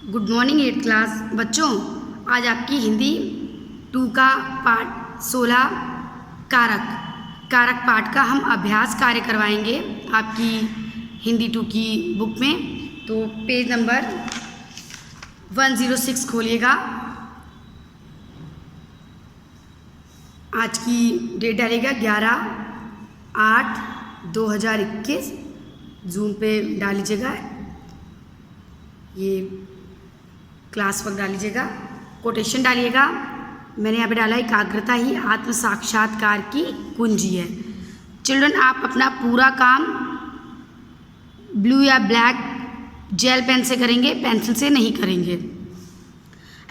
Good morning 8th class बच्चों। आज आपकी हिंदी 2 का पाठ 16 कारक पाठ का हम अभ्यास कार्य करवाएंगे आपकी हिंदी 2 की बुक में। तो पेज नंबर 106 खोलिएगा। आज की डेट डालिएगा 11/8/2021। जूम पे डाल लीजिएगा, ये क्लास वर्क डाल लीजिएगा, कोटेशन डालिएगा। मैंने यहाँ पे डाला एकाग्रता ही आत्म साक्षात्कार की कुंजी है। चिल्ड्रन, आप अपना पूरा काम ब्लू या ब्लैक जेल पेन से करेंगे, पेंसिल से नहीं करेंगे।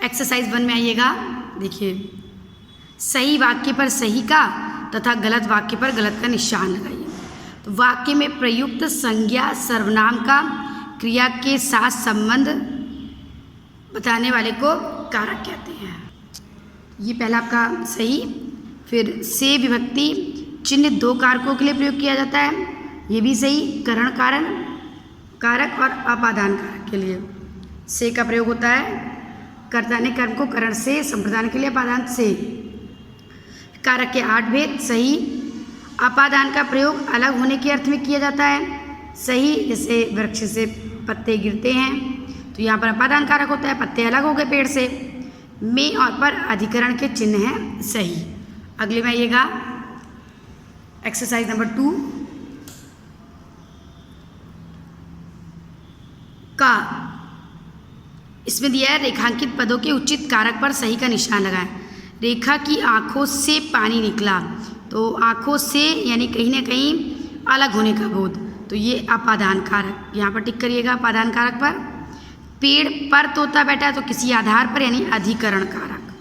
एक्सरसाइज 1 में आइएगा। देखिए, सही वाक्य पर सही का तथा गलत वाक्य पर गलत का निशान लगाइए। तो वाक्य में प्रयुक्त संज्ञा सर्वनाम का क्रिया के साथ संबंध बताने वाले को कारक कहते हैं। ये पहला आपका सही। फिर से विभक्ति चिन्ह 2 कारकों के लिए प्रयोग किया जाता है, ये भी सही। करण कारण कारक और अपादान कारक के लिए से का प्रयोग होता है। कर्ता ने कर्म को करण से, संप्रदान के लिए अपादान से। कारक के 8 भेद सही। अपादान का प्रयोग अलग होने के अर्थ में किया जाता है, सही। जैसे वृक्ष से पत्ते गिरते हैं तो यहाँ पर अपादान कारक होता है, पत्ते अलग हो गए पेड़ से। में और पर अधिकरण के चिन्ह हैं, सही। अगले में आइएगा, एक्सरसाइज नंबर 2 का। इसमें दिया है रेखांकित पदों के उचित कारक पर सही का निशान लगाएं। रेखा की आंखों से पानी निकला, तो आंखों से यानी कहीं ना कहीं अलग होने का बोध, तो ये अपादान कारक, यहाँ पर टिक करिएगा अपादान कारक पर। पेड़ पर तोता बैठा है, तो किसी आधार पर यानी अधिकरण कारक,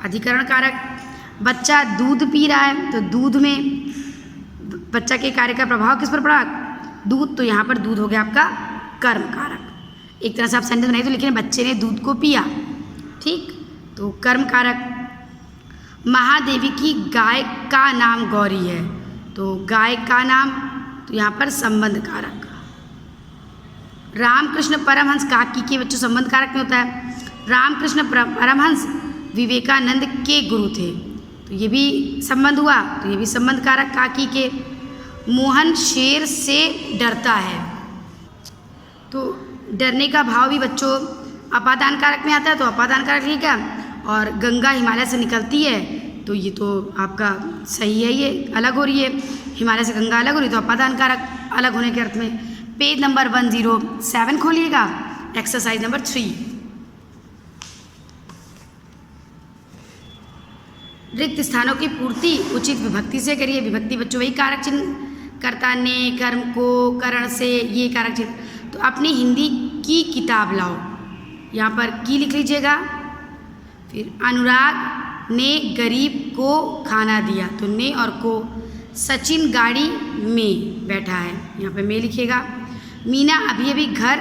अधिकरण कारक। बच्चा दूध पी रहा है, तो दूध में बच्चा के कार्य का प्रभाव किस पर पड़ा? दूध, तो यहाँ पर दूध हो गया आपका कर्म कारक। एक तरह से आप सेंटेंस बनाइए तो लिखें बच्चे ने दूध को पिया, ठीक, तो कर्म कारक। महादेवी की गाय का नाम गौरी है, तो गाय का नाम, तो यहाँ पर संबंध कारक। रामकृष्ण परमहंस काकी के बच्चों संबंध कारक में होता है। रामकृष्ण परमहंस विवेकानंद के गुरु थे, तो ये भी संबंध हुआ, तो ये भी संबंध कारक काकी के। मोहन शेर से डरता है, तो डरने का भाव भी बच्चों अपादान कारक में आता है, तो अपादान कारक ठीक है। और गंगा हिमालय से निकलती है, तो ये तो आपका सही है, ये अलग हो रही है, हिमालय से गंगा अलग हो रही है, तो अपादान कारक अलग होने के अर्थ में। पेज नंबर 107 खोलिएगा, एक्सरसाइज नंबर 3। रिक्त स्थानों की पूर्ति उचित विभक्ति से करिए। विभक्ति बच्चों वही कारक चिन्ह, कर्ता ने, कर्म को, करण से, ये कारक चिन्ह। तो अपनी हिंदी की किताब लाओ, यहाँ पर की लिख लीजिएगा। फिर अनुराग ने गरीब को खाना दिया, तो ने और को। सचिन गाड़ी में बैठा है, यहाँ पे में लिखिएगा। मीना अभी अभी घर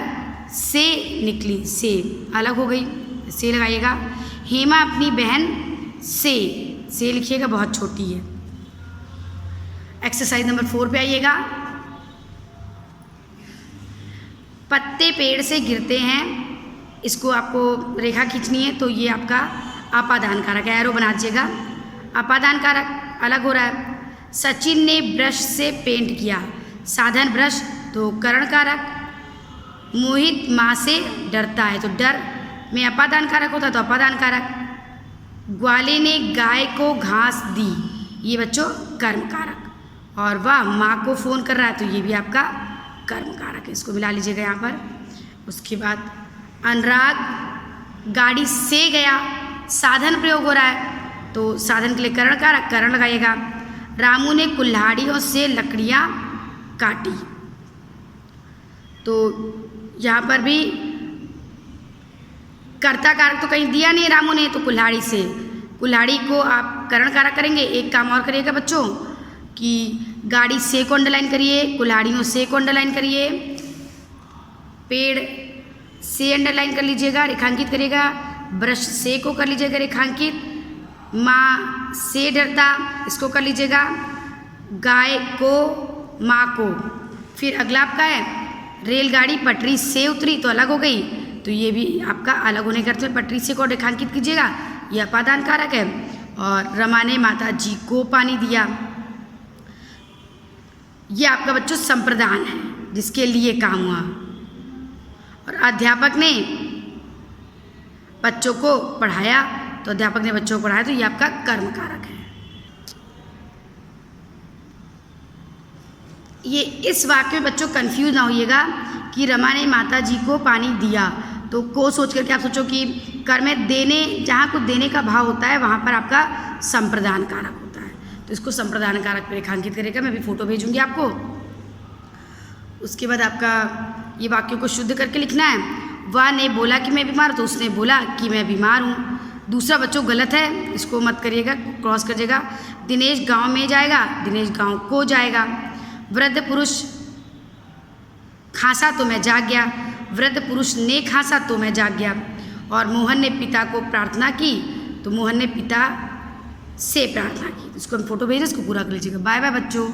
से निकली, से अलग हो गई, से लगाइएगा। हेमा अपनी बहन से लिखिएगा, बहुत छोटी है। एक्सरसाइज नंबर 4 पे आइएगा। पत्ते पेड़ से गिरते हैं, इसको आपको रेखा खींचनी है, तो ये आपका अपादान कारक है, एरो बना दीजिएगा। अपादान कारक अलग हो रहा है। सचिन ने ब्रश से पेंट किया, साधन ब्रश, तो करण कारक। मोहित माँ से डरता है, तो डर में अपादान कारक होता है, तो अपादान कारक। ग्वाले ने गाय को घास दी, ये बच्चों कर्म कारक। और वह माँ को फ़ोन कर रहा है, तो ये भी आपका कर्म कारक है, इसको मिला लीजिएगा यहाँ पर। उसके बाद अनुराग गाड़ी से गया, साधन प्रयोग हो रहा है, तो साधन के लिए करण कारक, करण लगाइएगा। रामू ने कुल्हाड़ियों से लकड़ियाँ काटी, तो यहाँ पर भी कर्ता कारक तो कहीं दिया नहीं रामू ने, तो कुल्हाड़ी से। कुल्हाड़ी को आप करण कारक करेंगे। एक काम और करिएगा बच्चों कि गाड़ी से को अंडरलाइन करिए, कुल्हाड़ियों से को अंडरलाइन करिए, पेड़ से अंडरलाइन कर लीजिएगा, रेखांकित करिएगा। ब्रश से को कर लीजिएगा रेखांकित। माँ से डरता, इसको कर लीजिएगा। गाय को, माँ को। फिर अगला आपका है रेलगाड़ी पटरी से उतरी, तो अलग हो गई, तो ये भी आपका अलग होने के अर्थ में पटरी से को रेखांकित कीजिएगा, ये अपादान कारक है। और रमा ने माता जी को पानी दिया, ये आपका बच्चों संप्रदान है जिसके लिए काम हुआ। और अध्यापक ने बच्चों को पढ़ाया, तो अध्यापक ने बच्चों को पढ़ाया, तो ये आपका कर्म कारक है। ये इस वाक्य में बच्चों कंफ्यूज ना होइएगा कि रमा ने माता जी को पानी दिया, तो को सोच करके आप सोचो कि कर्म में देने, जहाँ कुछ देने का भाव होता है वहाँ पर आपका संप्रदान कारक होता है, तो इसको संप्रदान कारक पे रेखांकित करेगा। मैं भी फोटो भेजूंगी आपको। उसके बाद आपका ये वाक्यों को शुद्ध करके लिखना है। वह ने बोला कि मैं बीमार हूँ, तो उसने बोला कि मैं बीमार हूँ। दूसरा बच्चों गलत है, इसको मत करिएगा, क्रॉस करिएगा। दिनेश गांव में जाएगा, दिनेश गांव को जाएगा। वृद्ध पुरुष खांसा तो मैं जाग गया, वृद्ध पुरुष ने खांसा तो मैं जाग गया। और मोहन ने पिता को प्रार्थना की, तो मोहन ने पिता से प्रार्थना की। इसको हम फोटो भेजें, इसको पूरा कर लीजिएगा। बाय बाय बच्चों।